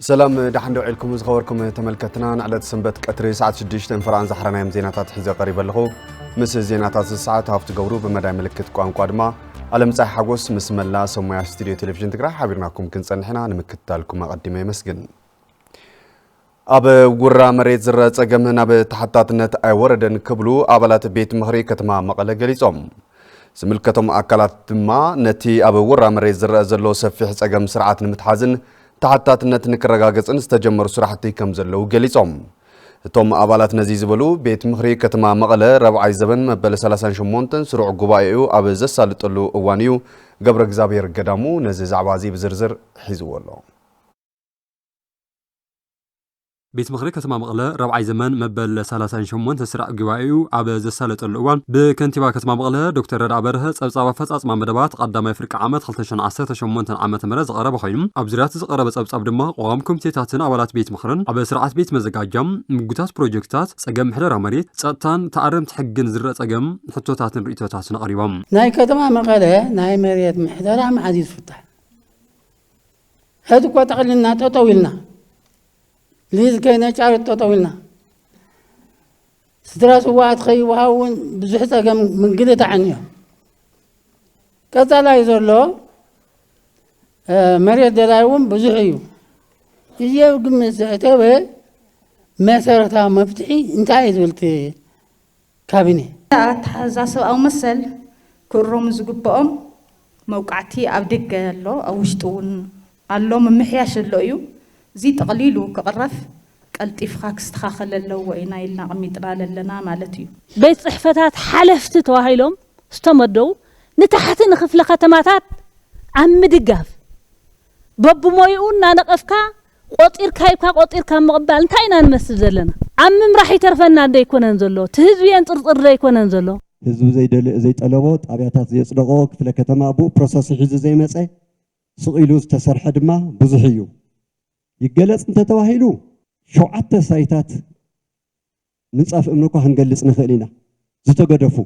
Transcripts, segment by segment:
سلام دحن دوعيلكم زخوركم تملكتنا على سنبت قطري ساعة 6 فران زحرنا يم زيناتات حزه قريب لهو مس زيناتات الساعة هافت غورو بمداي ملكت ቋንቋ ድማ አለምፀሐይ ሓጎስ ምስ መላ ሰማያ ስቱዲዮ ቴሌቪዥን ትግራይ ሓቢርናኩም ክንጸንሕና ንምክታልኩም አቀድመ ይመስግን አበ ጉራ መሬት ዝረ ጸገም ናብ ተሐታትነት አይወረደን ክብሉ አባላት ቤት ምኽሪ ከተማ መቀለ ገሊጾም ዝምልከቶም አካላት ድማ ነቲ አበ ጉራ መሬት ዝረ ዘሎ ሰፊሕ ጸገም ስርዓት ንምትሓዝን ተሐታትነት ንክረጋገጽን ዝተጀመሩ ስራሕቲ ከም ዘለው ገሊጾም እቶም አባላት ነዚ ዝበሉ ቤት ምኽሪ ከተማ መቀለ ረብዓይ ዘበን መበለ 38 ስሩዕ ጉባኤኡ አበ ዘሳልጥሉ እዋንዩ ገብረ እግዚአብሔር ገዳሙ ነዚ ዛዕባዚ ብዝርዝር ሒዝወሎ ቤት ምኽሪ ከተማ መቀለ ረብዓይ ዘመን መበለ 38 ስሩዕ ጉባኤኡ አበ ዘሳልጥሉ እዋን በከንቲባ ከተማ መቀለ ዶክተር ረዳ በርሀ ጸብጻባ ፈጻጽማ መደባት ቀዳማይ ፍርቂ ዓመት 2018 ዓመተ ምህረት ዝቀረበ ኮይኑ ኣብ ዝርያት ዝቀረበ ጸብጻብ ድማ ቋሚ ኮሚቴታትን አባላት ቤት ምኽርን ኣብ ስርዓት ቤት መዘጋጃም ምጉታት ፕሮጀክታት ጸገም ምሕደራ መሬት ጸጥታን ተኣረምቲ ሕግን ዝረአ ጸገም ሕቶታትን ርእቶታትን አቅሪቦም ናይ ከተማ መቀለ ናይ መሬት ምሕደራ መዓዝ ይፍታሕ ሕድ እኮ ጠቅልና ተጠዊልና ليز كاين اشعار تطويلنا ستراس واحد خي وهاون بزحته من قلت عنيه كذا لا يزرلو مريض دلايوم بزحيو يجيو قم ساعتها مسارتها مفتحي انت عايز قلت كابيني تحزاسو او مسل كروم زقبهم موقعتي ابدق له او وشطون قالو ممحياش لو زي تقليلو كقرف قلت افخاك استخاخل له وينا يلنا قميطنا لنا مالتي بيت صحفتات حلفت تواهيلهم استمدوا نتحت نخفل ختماتات عم دقاف باب مويقولنا نقفكا قطير كايبكا قطير كام مقبال انتاينا نمسل زلنا عمم راح يترفنا دا يكون انزلو تهزو ينطرطر دا يكون انزلو هزو زي طلبو طابياتات زي صدقو كفل كتما ابو بروسس حزو زي مصاي سقيلو تسرح دما بزحيو يجلس انت تواهيلو شوعت سايتات نصاف امنكو هنجلص نخلينا زتقدفو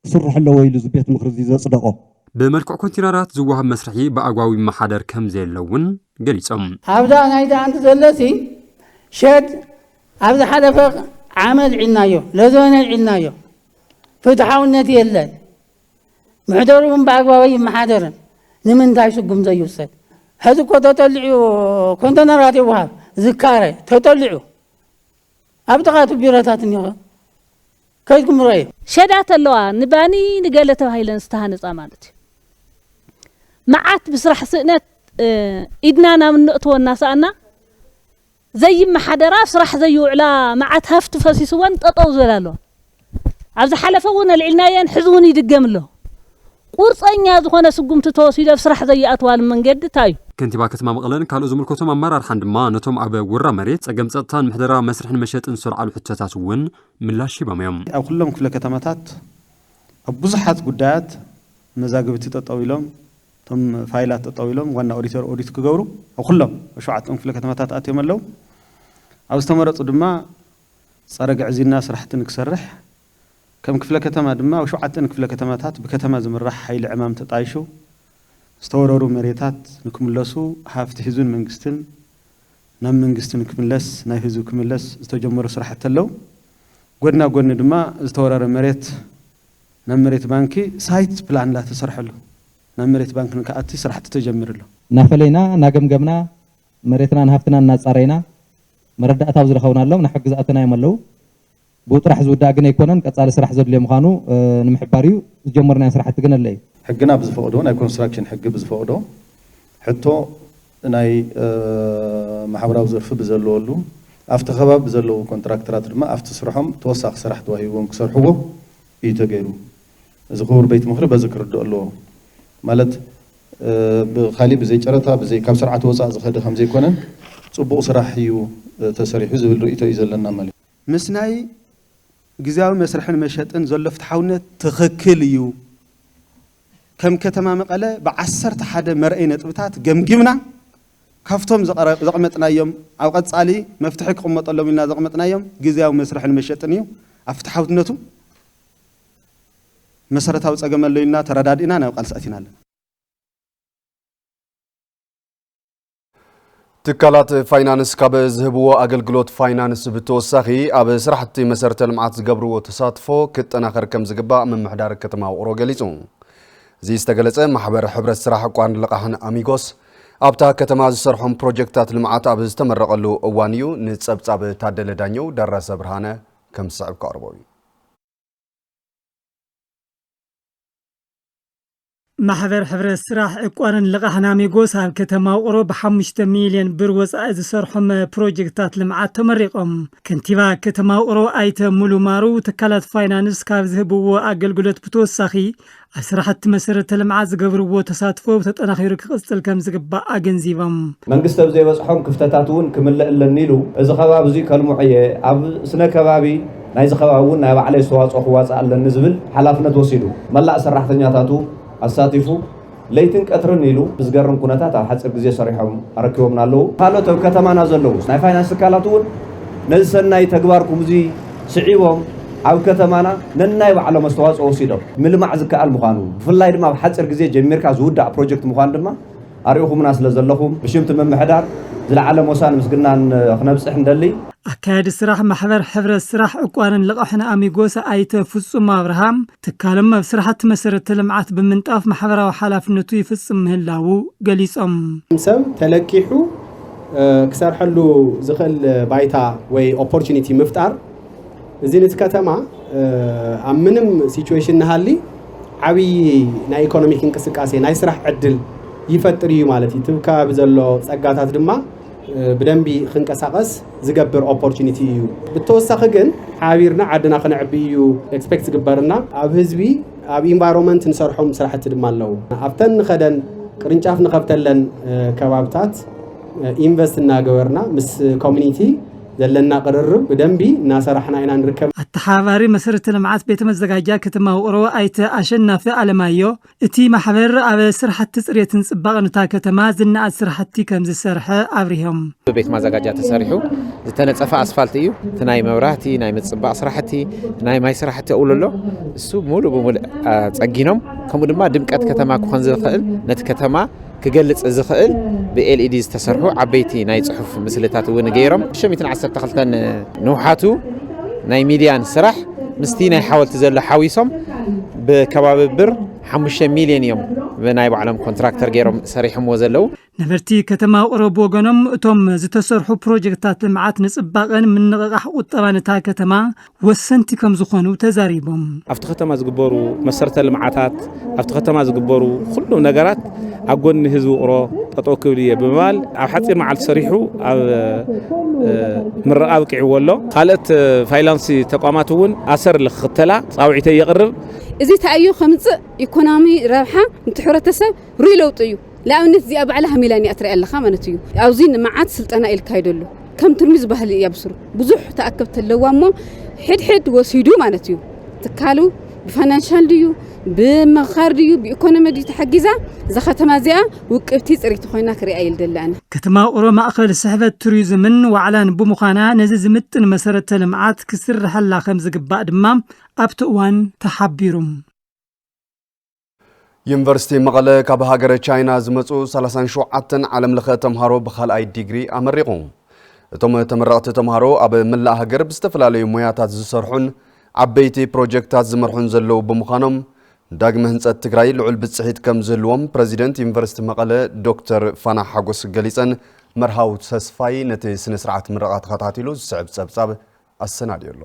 سرح له ويلو زبيت مخرزي زصدقو بملكع كونتينرات زوها مسرحي باغواوي محادر كم زيلون غليصم ابدا نايدا انت زلسي شد ابدا حلف عمل عنايو لزون عنايو فتحاونتي يلن محضرهم باغواوي محادر نمن دايسقم زيوسد هذا كده تطلعوا كونتينرات يوهاب ذكاري تطلعوا أبتغات بيراتات نيوه كيفكم رأي شدات اللوا نباني نقالته هاي لنستهانس أمانتي معات بسرح سئنت إدنانا من نقطة والناس أنا زي ما حدا راف صراح زيو على معات هفت فاسيسوان تطو زلالو عبز حلفونا العناية حزوني دقم له ቁርጸኛ ዝኾነ ስጉምቲ ተወሲዶ ፍስራሕ ዘያኣትዋል መንገዲ ታይ ከንቲባ ከተማ መቀለን ካልኦ ዝምልከቶም አመራርሓን ድማ ነቶም ኣብ ጉራ መሬት ጸገም ጸጥታን ምሕደራ መስርሕን መሸጥን ስርዓሉ ሕቶታት እውን ምላሽ ይቦም ኣብ ኩሎም ክፍለ ከተማታት ኣብ ብዙሓት ጉዳያት መዛግብቲ ተጠዊሎም ቶም ፋይላት ተጠዊሎም ዋና ኦዲተር ኦዲት ክገብሩ ኣብ ኩሎም ሸውዓተን ክፍለ ከተማታት ኣትዮም ኣለው ኣብ ዝተመረጹ ድማ ጸረ ግዕዝና ስራሕትን ክሰርሕ كم كفلة كتما دما وشوعتن كفلة كتماتات بكتما زمرح حيل عمام تطايشو استورروا مريتات نكملسو حافت حزون منقستن نام منقستن كملس نايفزو كملس استجمروا صراحة اللو قدنا دما استورر مريت نام مريت بانكي سايت بلان لا تسرح له نام مريت بانك نكاتي صراحة تجمر له نافلينا ناقمقمنا مريتنا نهفتنا ناصارينا مردأتا وزرخونا اللو نحقز أتنا يملو بوطرح زودا غن يكونن قصال سرح زدل يمخانو نمحباريو جمرنا سرح تغن لي حقنا بزفقدو ناي كونستراكشن حق بزفقدو حتى ناي محبراو زرف بزلولو افت خباب بزلو كونتراكترات دما افت سرحهم توسخ سرح توهيوم كسرحو يتغيرو زخور بيت مخر بذكر دولو مالت بخالي بزي چرتا بزي كاب سرعه وصا زخد خمزي يكونن صبو سرح يو تسريح زبل رؤيته يزلنا مالي مسناي جزاوي مسرحن مشهتن زلفت حاونة تخكل يو كم كتما مقالة بعسرت حدا مرئي نتبتات جمجمنا كفتهم زقمتنا يوم أو قد صالي مفتحك قمة الله منا زقمتنا يوم جزاوي مسرحن مشهتن يو أفتحوا نتو مسرتها وتسجم الليلنا تردادنا أنا وقال سأتينا لنا ትካላት ፋይናንስ ካብ ዝህብዎ ኣገልግሎት ፋይናንስ ብተወሳኺ ኣብ ስራሕቲ መሰረተ ልምዓት ዝገብርዎ ተሳትፎ ክጠናኸር ከም ዝግባእ ምምሕዳር ከተማ ውቅሮ ገሊጹ። እዚ ዝተገለጸ ማሕበር ሕብረት ስራሕ ዕቋርን ልቃሕን ኣሚጎስ ኣብታ ከተማ ዝሰርሖም ፕሮጀክታት ልምዓት ኣብ ዝተመረቐሉ እዋን እዩ። ንጸብጻብ ታደለ ዳኘው ደረሰ ብርሃነ ከም ዝስዕብ ቀርቦ እዩ። ማሕበር ሕብረት ስራሕ ዕቋርን ልቃሕን ኣሚጎስ ኣብ ከተማ ውቅሮ ብ5 ሚልዮን ብር ወጻኢ ዝሰርሖም ፕሮጀክታት ልምዓት ተመሪቆም። ከንቲባ ከተማ ውቅሮ ኣይተ ሙሉ ማሩ ትካላት ፋይናንስ ካብ ዝህብዎ ኣገልግሎት ብተወሳኺ ኣብ ስራሕቲ መሰረተ ልምዓት ዝገብርዎ ተሳትፎ ተጠናኺሩ ክቕፅል ከም ዝግባእ ኣገንዚቦም። መንግስቲ ኣብ ዘይበፅሖም ክፍተታት እውን ክምልአለኒ ኢሉ እዚ ከባቢ እዚ ከልሙዕ እየ ኣብ ስነ ከባቢ ናይዚ ከባቢ እውን ናይ ባዕለይ ኣስተዋፅኦ ክዋፅእ ኣለኒ ዝብል ሓላፍነት ወሲዱ መላእ ሰራሕተኛታቱ ኣሳቲፉ ለይትን ቀትርን ኢሉ ብዝገርም ኩነታት ኣብ ሓፂር ግዜ ሰሪሖም ኣረኪቦምና ኣለዉ። ካልኦት ኣብ ከተማና ዘለዉ ናይ ፋይናንስ ትካላት እውን ነዚ ሰናይ ተግባርኩም እዚ ስዒቦም ኣብ ከተማና ነናይ ባዕሎም ኣስተዋፅኦ ወሲዶም ምልማዕ ዝከኣል ምዃኑ ብፍላይ ድማ ኣብ ሓፂር ግዜ ጀሚርካ ዝውዳእ ፕሮጀክት ምዃኑ ድማ ኣሪእኹምና ስለ ዘለኹም ብሽምቲ ምምሕዳር ዝለዓለ ሞሳን ምስግናን ክነብፅሕ እንደሊ ኣካያዲ ስራሕ ማሕበር ሕብረት ስራሕ ዕቋርን ልቃሕን ኣሚጎስ ኣይተ ፍጹም አብርሃም ትካሎም ኣብ ስራሕቲ መሰረተ ልምዓት ብምንጣፍ ማሕበራዊ ሓላፍነቱ ይፍጽም ምህላው ገሊጾም። ሰብ ተለቂሑ ክሰርሐሉ ዝኽእል ባይታ ወይ ኦፖርቹኒቲ ምፍጣር እዚ ነቲ ከተማ ኣብ ምንም ሲቹዌሽን ንሃሊ ዓብይ ናይ ኢኮኖሚክ እንቅስቃሴ ናይ ስራሕ ዕድል ይፈጥር እዩ ማለት እዩ። ትብካ ብዘሎ ጸጋታት ድማ ብደንቢ ክንቀሳቀስ ዝገብር ኦፖርቹኒቲ እዩ። ብተወሳኺ ግን ሓቢርና ዓድና ክንዕቢ እዩ ኤክስፔክት ዝግበርና ኣብ ህዝቢ ኣብ ኢንቫይሮንመንት ንሰርሖም ስራሕቲ ድማ ኣለዉ። ኣብተን ንኸደን ቅርንጫፍ ንኸፍተለን ከባብታት ኢንቨስት እናገበርና ምስ ኮሚኒቲ ዘለና ቅርርብ ብደንቢ እናሰራሕና ኢና ንርከብ። ኣተሓባሪ መሰረተ ልምዓት ቤተ መዘጋጃ ከተማ ውቅሮ ኣይተ ኣሸናፊ ኣለማዮ እቲ ማሕበር ኣብ ስራሕቲ ጽሬትን ጽባቐን እታ ከተማ ዝናኣት ስራሕቲ ከም ዝሰርሐ ኣብሪሆም። ቤት መዘጋጃ ተሰሪሑ ዝተነጸፈ ኣስፋልት እዩ። እቲ ናይ መብራህቲ ናይ ምጽባቕ ስራሕቲ ናይ ማይ ስራሕቲ ኣውለሎ እሱ ሙሉእ ብሙሉእ ጸጊኖም ከምኡ ድማ ድምቀት ከተማ ክኾን ዝኽእል ነቲ ከተማ ክገልጽ ዝኽእል ብኤልኢዲ ዝተሰርሑ ዓበይቲ ናይ ጽሑፍ ምስልታት እውን ገይሮም 112 ንውሓቱ ናይ ሚድያን ስራሕ ምስቲ ናይ ሓወልቲ ዘሎ ሓዊሶም ብከባቢ ብር 5 ሚልዮን እዮም ብናይ ባዕሎም ኮንትራክተር ገይሮም ሰሪሖምዎ ዘለው። ነበርቲ ከተማ ውቅሮ ብወገኖም እቶም ዝተሰርሑ ፕሮጀክታት ልምዓት ንጽባቐን ምንቕቓሕ ቁጠባን እታ ከተማ ወሰንቲ ከም ዝኾኑ ተዛሪቦም። ኣብቲ ከተማ ዝግበሩ መሰረተ ልምዓታት ኣብቲ ከተማ ዝግበሩ ኩሉ ነገራት ኣብ ጎኒ ህዝቢ ውቅሮ ጠጠው ክብል እየ ብምባል ኣብ ሓፂር መዓልቲ ሰሪሑ ኣብ ምረቓ ብቂዕዎ ኣሎ። ካልኦት ፋይናንስ ተቋማት እውን ኣሰር ዝኽተላ ፃውዒተ የቕርብ እዚ ተኣዩ ከምጽእ ኢኮኖሚ ረብሓ ነቲ ሕብረተሰብ ሩይ ለውጥ እዩ። ለኣብነት እዚኣ ባዕላ ሃሚላኒ ኣትሪኣ ኣለኻ ማለት እዩ። ኣብዚ ንመዓት ስልጠና ኢልካይደሉ ከም ትርሚ ዝበሃል እያብስሩ ብዙሕ ተኣከብቲ ኣለዋ እሞ ሕድሕድ ወሲዱ ማለት እዩ። ትካሉ ብፋይናንሻል ድዩ ብምኻር ድዩ ብኢኮኖሚ ድዩ ተሓጊዛ እዛ ከተማ እዚኣ ውቅብቲ ጽሪት ኮይና ክሪኣ ይልደላና። ከተማ ውቅሮ ማእኸል ስሕበት ቱሪዝምን ዋዕላን ብምዃና ነዚ ዝምጥን መሰረተ ልምዓት ክስርሐላ ከም ዝግባእ ድማ ኣብቲ እዋን ተሓቢሩ። ዩኒቨርሲቲ መቐለ ካብ ሃገረ ቻይና ዝመጹ 37 ዓለም ለኸ ተምሃሮ ብኻልኣይ ዲግሪ ኣመሪቑ። እቶም ተመረቕቲ ተምሃሮ ኣብ መላእ ሃገር ብዝተፈላለዩ ሞያታት ዝሰርሑን ዓበይቲ ፕሮጀክታት ዝመርሑን ዘለዉ ብምዃኖም ዳግመ ህንጸት ትግራይ ልዑል ብጽሒት ከም ዝህልዎም ፕረዚደንት ዩኒቨርሲቲ መቐለ ዶክተር ፋና ሓጎስ ገሊጸን መርሃው ተስፋይ ነቲ ስነ ስርዓት ምረቓ ተኸታቲሉ ዝስዕብ ጸብጻብ ኣሰናድዩ ኣሎ።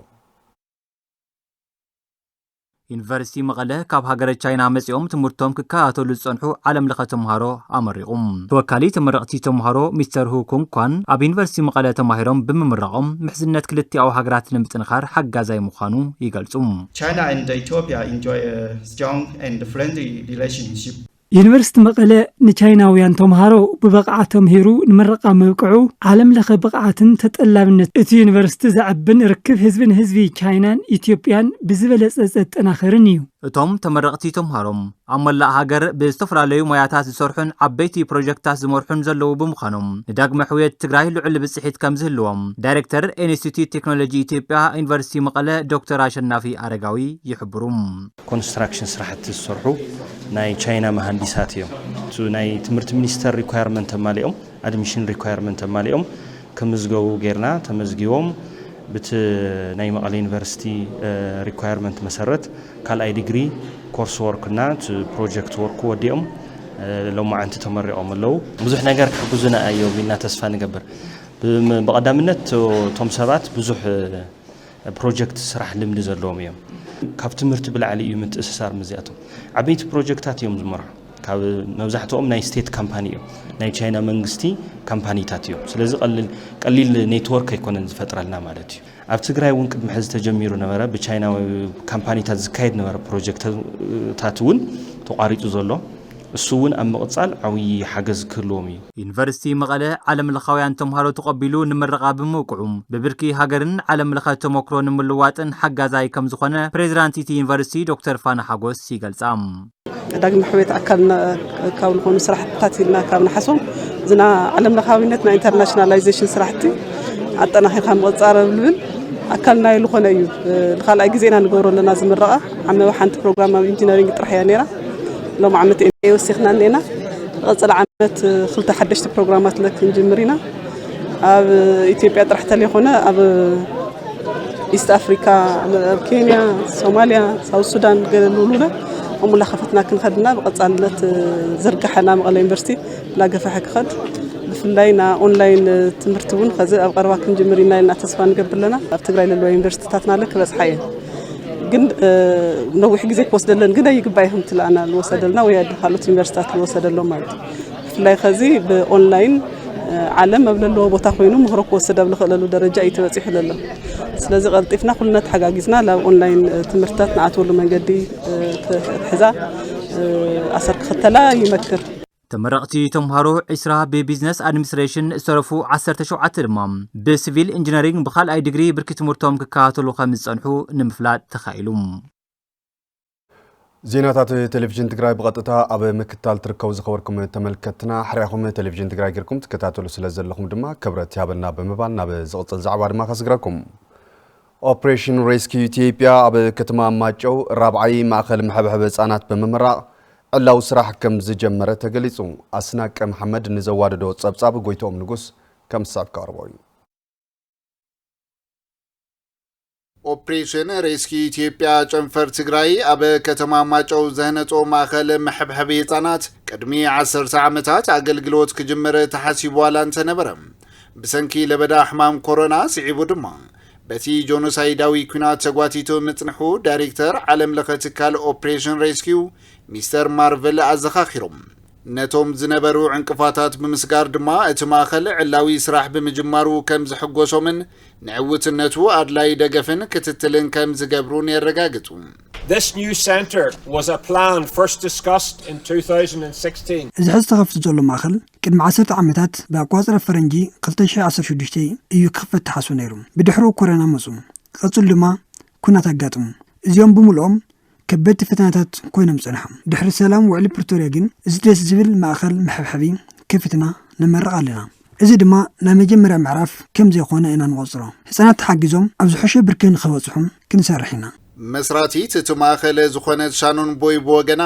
ዩኒቨርሲቲ መቐለ ካብ ሃገረ ቻይና መጺኦም ትምህርቶም ክከታተሉ ዝጸንሑ ዓለም ለኸ ተምሃሮ ኣመሪቑም። ተወካሊ ተመረቕቲ ተምሃሮ ሚስተር ሁ ኩንኳን ኣብ ዩኒቨርሲቲ መቐለ ተማሂሮም ብምምራቖም ምሕዝነት ክልቲኣዊ ሃገራት ንምጥንኻር ሓጋዛይ ምዃኑ ይገልጹ። China and Ethiopia enjoy a strong and friendly relationship. ዩኒቨርሲቲ መቐለ ንቻይናውያን ተምሃሮ ብብቕዓቶም ሂሩ ንመረቓ መብቅዑ ዓለም ለኸ ብቕዓትን ተጠላብነት እቲ ዩኒቨርሲቲ ዘዕብን ርክብ ህዝብን ህዝቢ ቻይናን ኢትዮጵያን ብዝበለጸ ዘጠናኽርን እዩ። እቶም ተመረቕቲ ተምሃሮም ኣብ መላእ ሃገር ብዝተፈላለዩ ሞያታት ዝሰርሑን ዓበይቲ ፕሮጀክታት ዝመርሑን ዘለዉ ብምዃኖም ንዳግመ ሕውየት ትግራይ ልዑል ብፅሒት ከም ዝህልዎም ዳይሬክተር ኢንስቲትዩት ቴክኖሎጂ ኢትዮጵያ ዩኒቨርሲቲ መቐለ ዶክተር አሸናፊ አረጋዊ ይሕብሩ። ኮንስትራክሽን ስራሕቲ ዝሰርሑ ናይ ቻይና መሃንዲሳት እዮም ናይ ትምህርቲ ሚኒስተር ሪኳየርመንት ተማሊኦም አድሚሽን ሪኳየርመንት ተማሊኦም ከምዝገቡ ጌርና ተመዝጊቦም بت ناي مقالة يونيفرسيتي ريكويرمنت مسرت كالأي ديجري كورس وركنا بروجكت ورك وديهم لو ما أنت تمرقهم لو بزح نجار كبزنا أيوة بينا تسفى نجبر بقدامنا توم سبات بزح بروجكت سرح لمنزل لهم يوم كافت مرتب العلي يوم تأسسار مزياتهم عبيت بروجكتات يوم زمرة كاب نوزحتهم ناي ستيت كامبانيو ناي تشاينا منغستي كامباني تاتيو سلازي قليل نيتورك يكون فتره لنا مالتي اب تግራይ ውን ቅድም ሕዚ ተጀሚሩ ነበረ በቻይና ካምፓኒታት ዝካየድ ነበረ ፕሮጀክትታት ውን ተቋሪጡ ዘሎ እሱ ውን ኣብ መቕጻል ዓብይ ሓገዝ ክህልዎም እዩ ዩኒቨርሲቲ መቐለ ዓለም ለኻውያን ተምሃሮ ተቐቢሉ ንምረቓ ብምውቅዑም በብርኪ ሃገርን ዓለም ለኸ ተሞክሮ ንምልዋጥን ሓጋዛይ ከም ዝኾነ ፕሬዝዳንት ኢቲ ዩኒቨርሲቲ ዶክተር ፋና ሓጎስ ይገልጻ داغم حويت أكلنا كون خون سرحتات لنا كون حسوم زنا علم لخاوينتنا انترناشناليزيشن سرحتي عطنا هي خام قصار بلبل أكلنا يلخون أيوب الخال أجزينا نقول لنا زم الرقة عم وحنت برنامج انجينيرينج طرحيا نيرة لو ما عملت إيه وسخنا لنا غصل عملت خلت حدشت برنامجات لك نجمرينا أب إثيوبيا طرحت لي هنا أب إيست أفريقيا كينيا صوماليا ساوث السودان قالوا لنا وملا خفتنا كنخدنا بقصالت زرقحنا مقله يونيفرسيتي لا قفحك خد بفلاينا اونلاين تمرتون خزي اب قربا كنجمرينا لنا تسفا نقبل لنا اب تግራይ ለሎ ዩኒቨርሲቲታትና ለክ በጽሐየ ግን ነውሕ ጊዜ ወስደለን ግን አይግባይهم ትላና ለወሰደልና ወይ ያድሃሉት ዩኒቨርሲቲታት ለወሰደለው ማለት ፍላይ خዚ በኦንላይን ዓለም መብለሎ ቦታ ኮይኑ ምኽሮክ ወሰደብ ለኸለሉ ደረጃ ይተበጽሕ ለሎ ስለዚህ ቀልጢፍና ኩልና ተሐጋጊዝና ለኦንላይን ትምህርታት ናአተሉ መንገዲ ተሕዛ አሰር ከተላ ይመክር ተመረቕቲ ተምሃሮ 20 በቢዝነስ አድሚኒስትሬሽን ሰረፉ 17 ድማ በሲቪል ኢንጂነሪንግ በኻልኣይ ዲግሪ ብርኪ ትምህርቶም ክካተሉ ከም ዝጸንሑ ንምፍላጥ ተኻኢሉ ዜናታት ቴሌቪዥን ትግራይ በቀጥታ ኣብ ምክታል ትርከቡ ዝኸበርኩም ተመልከትና ሕርያኹም ቴሌቪዥን ትግራይ ጌርኩም ትከታተሉ ስለዘለኹም ድማ ክብረት ያበልና ብምባል ናብ ዝቕጽል ዛዕባ ድማ ከስግራኩም ኦፕሬሽን ሬስኪው ኢትዮጵያ ኣብ ከተማ ማጨው ራብዓይ ማእኸል ምሕብሕብ ህጻናት ብምምራቕ ዕላው ስራሕ ከም ዝጀመረ ተገሊጹ ኣስናቀ መሐመድ ንዘዋደዶ ጸብጻብ ጎይቶም ንጉስ ከም ሳብ ቀርበው ኦፕሬሽን ሬስኪው ኢትዮጵያ ጨንፈር ትግራይ ኣብ ከተማ ማጨው ዘህነጾ ማእኸል ምሕብሕብ ህጻናት ቅድሚ 10 ዓመታት ኣገልግሎት ክጅመረ ተሓሲቡ ዋላንተ ነበረ ብሰንኪ ለበዳ ሕማም ኮሮና ስዒቡ ድማ በቲ ጆኖሳይዳዊ ኩናት ተጓቲቶ ምጽንሑ ዳይሬክተር ዓለም ለኸ ትካል ኦፕሬሽን ሬስኪው ሚስተር ማርቨል ኣዘኻኺሮም ነቶም ዝነበሩ ዕንቅፋታት ብምስጋር ድማ እቲ ማእኸል ዕላዊ ስራሕ ብምጅማሩ ከም ዝሕጎሶምን ንዕውትነቱ ኣድላይ ደገፍን ክትትልን ከም ዝገብሩን የረጋግጡ This new center was a plan first discussed in 2016. እዚ ሕዚ ተኸፍቱ ዘሎ ማእኸል ቅድሚ 10 ዓመታት ብኣቋፅረ ፈረንጂ 2016 እዩ ክኽፈት ተሓስቡ ነይሩ ብድሕሪ ኮሮና መፁ ቅፅል ድማ ኩናት ኣጋጥሙ እዚኦም ብምልኦም ከበድቲ ፈተናታት ኮይኖም ጸንሖም ድሕሪ ሰላም ውዕሊ ፕሪቶሪያ ግን እዚ ደስ ዝብል ማእኸል ምሕብሕቢ ከፊትና ንመርቕ ኣለና እዚ ድማ ናይ መጀመርያ ምዕራፍ ከም ዘይኮነ ኢና ንቆፅሮ ህፃናት ተሓጊዞም ኣብ ዝሐሸ ብርኪ ንኽበፅሑ ክንሰርሕ ኢና መስራቲት እቲ ማእኸል ዝኾነት ሻኖን ቦይ ብወገና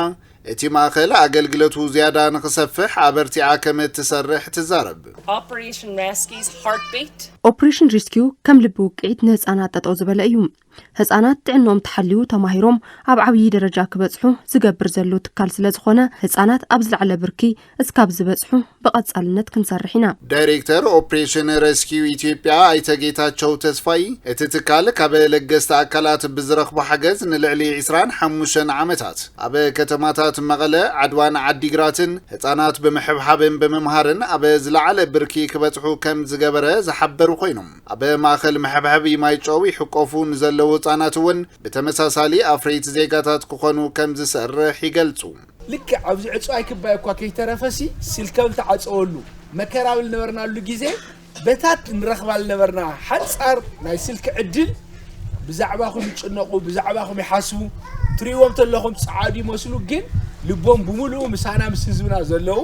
እቲ ማእኸል ኣገልግሎቱ ዝያዳ ንኽሰፍሕ ኣበርቲዓ ከም እትሰርሕ ትዛረብ ኦፕሬሽን ሬስኪው ከም ልቢ ውቅዒት ንህፃናት ጠጠው ዝበለ እዩ ህፃናት ጥዕኖም ተሓልዩ ተማሂሮም ኣብ ዓብዪ ደረጃ ክበጽሑ ዝገብር ዘሎ ትካል ስለ ዝኾነ ህፃናት ኣብ ዝለዓለ ብርኪ እስካብ ዝበጽሑ ብቐጻልነት ክንሰርሕ ኢና ዳይሬክተር ኦፕሬሽን ሬስኪው ኢትዮጵያ ኣይተጌታቸው ተስፋይ እቲ ትካል ካብ ለገስቲ ኣካላት ብዝረኽቦ ሓገዝ ንልዕሊ 25 ዓመታት ኣብ ከተማታት መቐለ ዓድዋን ዓዲግራትን ህፃናት ብምሕብሓብን ብምምሃርን ኣብ ዝለዓለ ብርኪ ክበጽሑ ከም ዝገበረ ዝሓበሩ ኮይኖም ኣብ ማእኸል ምሕብሓብ ማይጨው ይሕቆፉ ንዘለዉ ህፃናት እውን ብተመሳሳሊ ኣፍሬት ዜጋታት ክኾኑ ከም ዝሰርሕ ይገልጹ ልክ ኣብዚ ዕፅዋይ ክባይ እኳ ከይተረፈሲ ስልከም ተዓጽወሉ መከራብል ነበርናሉ ግዜ በታት ንረኽባል ነበርና ሓንጻር ናይ ስልክ ዕድል ብዛዕባኹም ይጭነቁ ብዛዕባኹም ይሓስቡ ትሪዎም ተለኹም ጻዓዲ መስሉ ግን ልቦም ብሙሉእ ምሳና ምስ ህዝብና ዘለው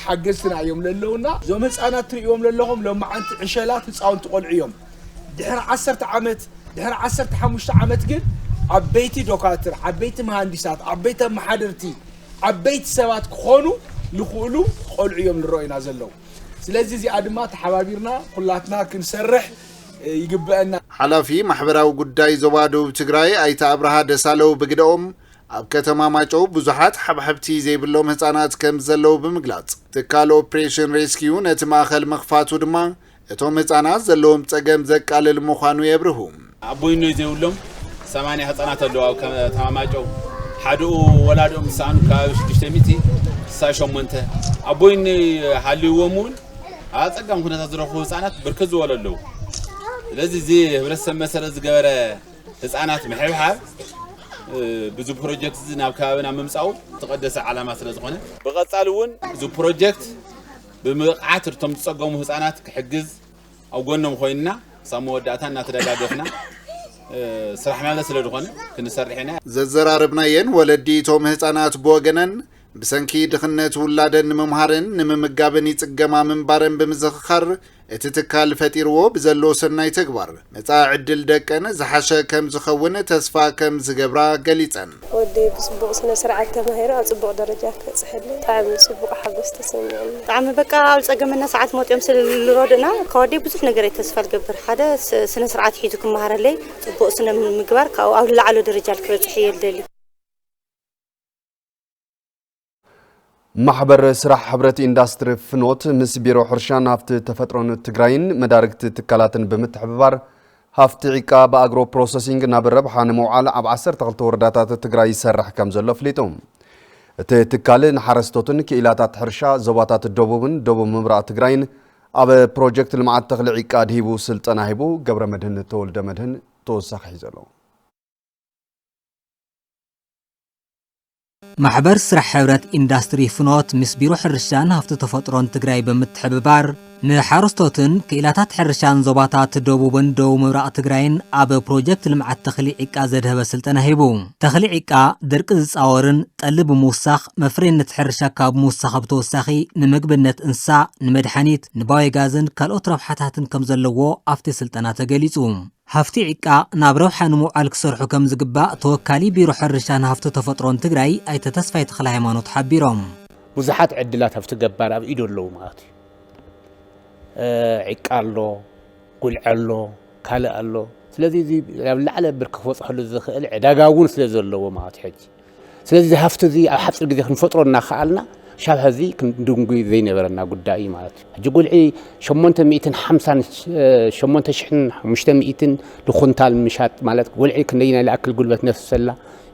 ሓገዝትና እዮም ለለውና ዞም ህፃናት ትሪኦም ለለኹም ሎማዓንቲ ዕሸላት ህፃውንቲ ቆልዑ እዮም ድሕሪ 10 ዓመት ድሕሪ 15 ዓመት ግን ዓበይቲ ዶክተር ዓበይቲ መሃንዲሳት ዓበይቲ መሓደርቲ ዓበይቲ ሰባት ክኾኑ ልኽእሉ ቆልዑ እዮም ንረአዩና ዘለው ስለዚህ እዚኣ ድማ ተሓባቢርና ኩላትና ክንሰርሕ ይግበአና ሓላፊ ማሕበራዊ ጉዳይ ዞባ ደቡብ ትግራይ ኣይተ አብርሃ ደሳለው ብግደኦም ኣብ ከተማ ማጨው ብዙሓት ሓብሓብቲ ዘይብሎም ህፃናት ከም ዘለው ብምግላጽ ትካል ኦፕሬሽን ሬስኪው ነቲ ማእኸል መኽፋቱ ድማ እቶም ህፃናት ዘለዎም ፀገም ዘቃልል ምዃኑ የብርሁ ኣቦይኖ ዘይብሎም 80 ህፃናት ኣለው ኣብ ከተማ ማጨው ሓድኡ ወላዶም ሳኑ ካብ 608 ኣቦይኖ ሃልይዎም እውን ኣብ ፀጋም ኩነታት ዝረኽቡ ህፃናት ብርክት ዝበሉ ኣለው ስለዚ እዚ ህብረተሰብ መሰረት ዝገበረ ህፃናት ምሕብሓብ ብዙ ፕሮጀክት ናብ ከባቢና ምምጻው ተቀደሰ ዓላማ ስለ ዝኾነ ብቐጻሊ እውን እዚ ፕሮጀክት ብምቕዓት እቶም ዝጸገሙ ህፃናት ክሕግዝ ኣብ ጎኖም ኮይንና ሳብ መወዳእታ እናተደጋገፍና ስራሕ ማለት ስለ ዝኾነ ክንሰርሕ ኢና ዘዘራርብናየን ወለዲ እቶም ህፃናት ብወገነን ብሰንኪ ድኽነት ውላደን ንምምሃርን ንምምጋብን ይጽገማ ምንባርን ብምዝኽኻር እቲ ትካል ፈጢርዎ ብዘሎ ሰናይ ተግባር መጻኢ ዕድል ደቀን ዝሓሸ ከም ዝኸውን ተስፋ ከም ዝገብራ ገሊፀን ወዲ ብጽቡቕ ስነ ስርዓት ተማሂሩ ኣብ ጽቡቕ ደረጃ ክበጽሕሉ ብጣዕሚ ጽቡቕ ሓጎስ ተሰሚዑኒ ብጣዕሚ በቃ ኣብ ፀገምና ሰዓት ሞጥዮም ስለዝረድና ከወዲ ብዙሕ ነገር ተስፋ ልገብር ሓደ ስነ ስርዓት ሒዙ ክመሃረለይ ጽቡቕ ስነ ምግባር ኣብ ዝለዓለ ደረጃ ክበጽሕ የልደልዩ ማሕበር ስራሕ ሕብረት ኢንዱስትሪ ፍኖት ምስ ቢሮ ሕርሻን ሃፍቲ ተፈጥሮን ትግራይን መዳርግቲ ትካላትን ብምትሕብባር ሃፍቲ ዒቃ በአግሮ ፕሮሰሲንግ ናብ ረብሓ ንምውዓል ኣብ 12 ወረዳታት ትግራይ ይሰርሕ ከም ዘሎ ፍሊጦም እቲ ትካል ንሓረስቶትን ክኢላታት ሕርሻ ዞባታት ደቡብን ደቡብ ምብራቕ ትግራይን ኣብ ፕሮጀክት ልምዓት ተኽሊ ዒቃ ድሂቡ ስልጠና ሂቡ ገብረ መድህን ተወልደ መድህን ተወሳኺ ዘሎ ማሕበር ስራሕ ሕብረት ኢንዱስትሪ ፍኖት ምስ ቢሮ ሕርሻን ሃፍቲ ተፈጥሮን ትግራይ ብምትሕብባር ንሓረስቶትን ክኢላታት ሕርሻን ዞባታት ደቡብን ደቡብ ምብራቕ ትግራይን ኣብ ፕሮጀክት ልምዓት ተኽሊ ዒቃ ዘድህበ ስልጠና ሂቡ ተኽሊ ዒቃ ደርቂ ዝፃወርን ጠሊ ብምውሳኽ መፍረይነት ሕርሻ ካብ ምውሳኽ ብተወሳኺ ንምግብነት እንስሳ ንመድሓኒት ንባዮጋዝን ካልኦት ረብሓታትን ከም ዘለዎ ኣብቲ ስልጠና ተገሊጹ ሃፍቲ ዒቃ ናብ ረብሓ ንምውዓል ክሰርሑ ከም ዝግባእ ተወካሊ ቢሮ ሕርሻን ሃፍቲ ተፈጥሮን ትግራይ ኣይተ ተስፋይ ተኽለ ሃይማኖት ሓቢሮም ብዙሓት ዕድላት ኣብቲ ገባር ኣብ ኢዱ ኣለዉ ማለት እዩ ዒቃ ኣሎ ጉልዒ ኣሎ ካልእ ኣሎ ስለዚ እዚ ኣብ ላዕለ ብርኪ ክበፅሐሉ ዝኽእል ዕዳጋ እውን ስለ ዘለዎ ማለት ሕጂ ስለዚ እዚ ሃፍቲ እዚ ኣብ ሓፂር ግዜ ክንፈጥሮ እናኽኣልና ሻብ ሕዚ ክንድንጉይ ዘይነበረና ጉዳይ ማለት እዩ ሕጂ ጉልዒ 858,500 ልኹንታል ምሻጥ ማለት ጉልዒ ክንደይናይ ዝኣክል ጉልበት ነፍሲ ሰላ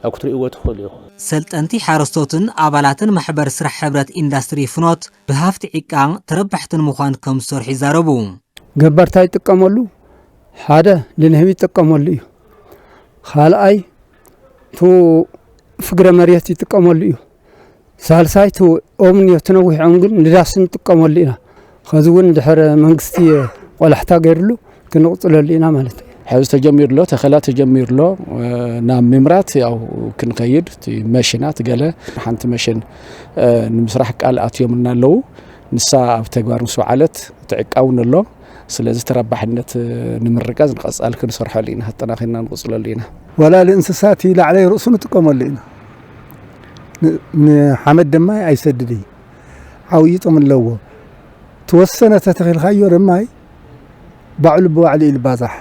ኣብ ክትርእይዎ ትኽእሉ ኢኹም ሰልጠንቲ ሓረስቶትን ኣባላትን ማሕበር ስራሕ ሕብረት ኢንዱስትሪ ፍኖት ብሃፍቲ ዒቃ ተረባሕትን ምዃን ከም ዝሰርሑ ይዛረቡ ገባርታ ይጥቀመሉ ሓደ ለንህቢ ይጥቀመሉ እዩ ካልኣይ ቱ ፍግረ መሬት ይጥቀመሉ እዩ ሳልሳይቱ ኦምንዮ ተነዊሖም ግን ንዳስን ይጥቀመሉ ኢና ከዚ እውን ድሕሪ መንግስቲ ቆላሕታ ገይሩሉ ክንቕፅለሉ ኢና ማለት እዩ ሕዚ ተጀሚሩሎ ተኸላ ተጀሚሩሎ ናብ ምምራት ያው ክንከይድ መሽናት ገለ ሓንቲ መሽን ንምስራሕ ቃል ኣትዮምና ኣለዉ ንሳ ኣብ ተግባር ምስ በዓለት ትዕቃውን ኣሎ ስለዚ ተረባሕነት ንምርቃዝ ንቐጻል ክንሰርሐሉ ኢና ኣጠናኺና ንቕፅለሉ ኢና ወላሊ እንስሳት ላዕለይ ርእሱ ንጥቀመሉ ኢና ንሓመድ ድማ ኣይሰድድ ዓብዪ ጥቕሚ ኣለዎ ተወሰነ ተተኺልካዮ ድማ ባዕሉ ብባዕሉ እዩ ልባዛሕ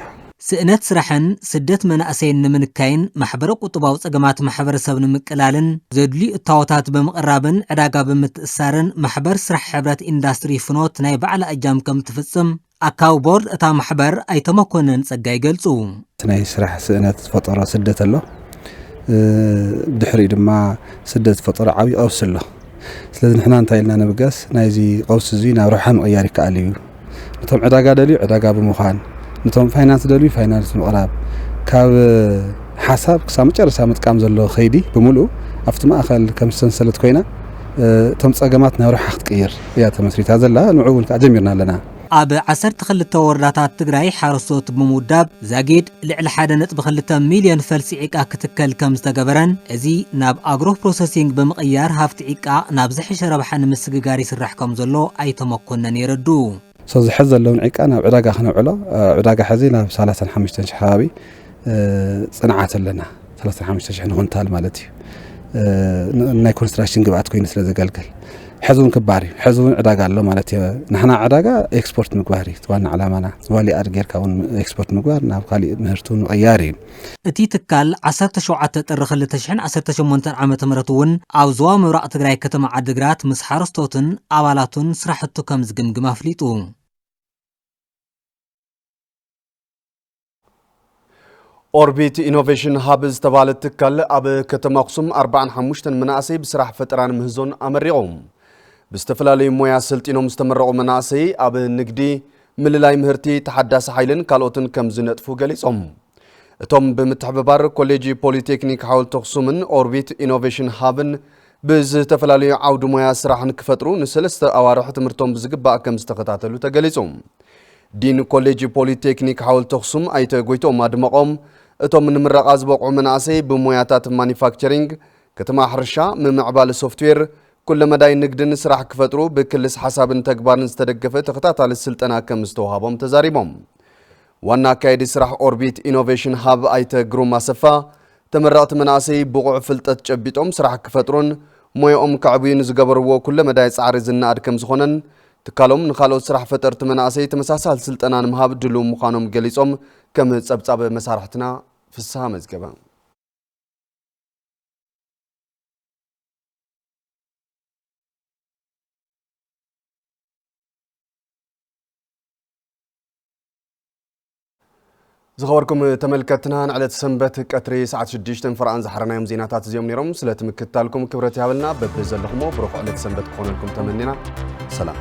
ስእነት ስራሕን ስደት መናእሰይን ንምንካይን ማሕበረ ቁጥባዊ ፀገማት ማሕበረሰብ ንምቅላልን ዘድልዩ እታወታት ብምቕራብን ዕዳጋ ብምትእሳርን ማሕበር ስራሕ ሕብረት ኢንዱስትሪ ፍኖት ናይ በዓል ኣጃም ከም ትፍጽም ኣካብ ቦርድ እታ ማሕበር ኣይተመኮነን ጸጋይ ገልጹ ናይ ስራሕ ስእነት ፈጠራ ስደት ኣሎ ድሕሪ ድማ ስደት ፈጠራ ዓብዪ ቀውሲ ኣሎ ስለዚ ንሕና እንታይ ኢልና ንምጋስ ናይዚ ቀውሲ እዚ ናብ ረብሓ ምቕያር ይከኣል እዩ ነቶም ዕዳጋ ደልዩ ዕዳጋ ብምዃን ነቶም ፋይናንስ ደልዩ ፋይናንስ ምቕራብ ካብ ሓሳብ ክሳብ መጨረሻ ምጥቃም ዘሎ ኸይዲ ብምሉእ ኣብቲ ማእኸል ከም ሰንሰለት ኮይና እቶም ፀገማት ናብ ረብሓ ክትቅይር እያ ተመስሪታ ዘላ ንዑ እውን ከዓ ጀሚርና ኣለና ኣብ 12 ወረዳታት ትግራይ ሓረስቶት ብምውዳብ ዛጌድ ልዕሊ 1.2 ሚልዮን ፈልሲ ዒቃ ክትከል ከም ዝተገበረን እዚ ናብ ኣግሮ ፕሮሰሲንግ ብምቕያር ሃፍቲ ዒቃ ናብ ዝሕሸ ረብሓ ንምስግጋር ይስራሕ ከም ዘሎ ኣይተመኮነን ይረዱ ዝሕዝ ዘለውን ዒቃ ናብ ዕዳጋ ክነውዕሎ ዕዳጋ ሕዚ ናብ 35,000 ከባቢ ጽንዓት ኣለና 35,000 ንኹንታል ማለት እዩ ናይ ኮንስትራክሽን ግብኣት ኮይኑ ስለ ዘገልግል حزون كباري حزون عداقة الله مالتي نحن عداقة إكسبورت مقباري وانا علامنا والي أرجير كون إكسبورت مقبار نابقالي مهرتون وغياري اتي تكال 17 ترخل تشحن 18 عامة مرتون أو زوا مراء تقراي كتما عدقرات مسحارستوتن أوالاتون سرحتو كمز قمقما فليتو أوربيت إنوفيشن هابز تبالت تكال أب كتما قسم 45 مناسي بسرح فتران مهزون أمريقوم باستفلالي مويا سلطينو مستمرقو مناسي أب نقدي مللاي مهرتي تحدث حيلن كالوتن كم زنطفو غليصوم اتوم بمتحببار كوليجي بوليتكنيك حول تقسمن أوربيت إنوفيشن هابن باستفلالي عود مويا سراحن كفترو نسلست أوارح تمرتوم بزقبا كم استقطاتلو تغليصوم دين كوليجي بوليتكنيك حول تقسم أيتا قويتوم أدمقوم اتوم نمرق أزبقو مناسي بموياتات مانيفاكتشرينج كتما حرشا من معبال السوفتوير كل مدى نقدر نسرح كفترو بكل حساب تكبار نستدقفه تخطاط للسلطنة كمستوهابهم تزاريبهم وانا كايد سرح أوربيت إنوفيشن هاب أيتا قروم ماسفا تمرقت مناسي بقع فلتت جبيتهم سرح كفترون مويا كعبين زقبروا كل مدى يسعرز النار كمزخونن تكالوم نخالو سرح فترت مناسي تمساسال سلطنة مهاب دلو مخانوم قليصهم كم تسبتاب مسارحتنا في السهام زقبا زخوركم تملكتنا على سنبت قطري ساعه 6 فرعان زحرنا يوم زيناتات زيوم نيرم سلات مكتالكم كبرت يابلنا ببزلخمو بروح على سنبت كونلكم تمنينا سلام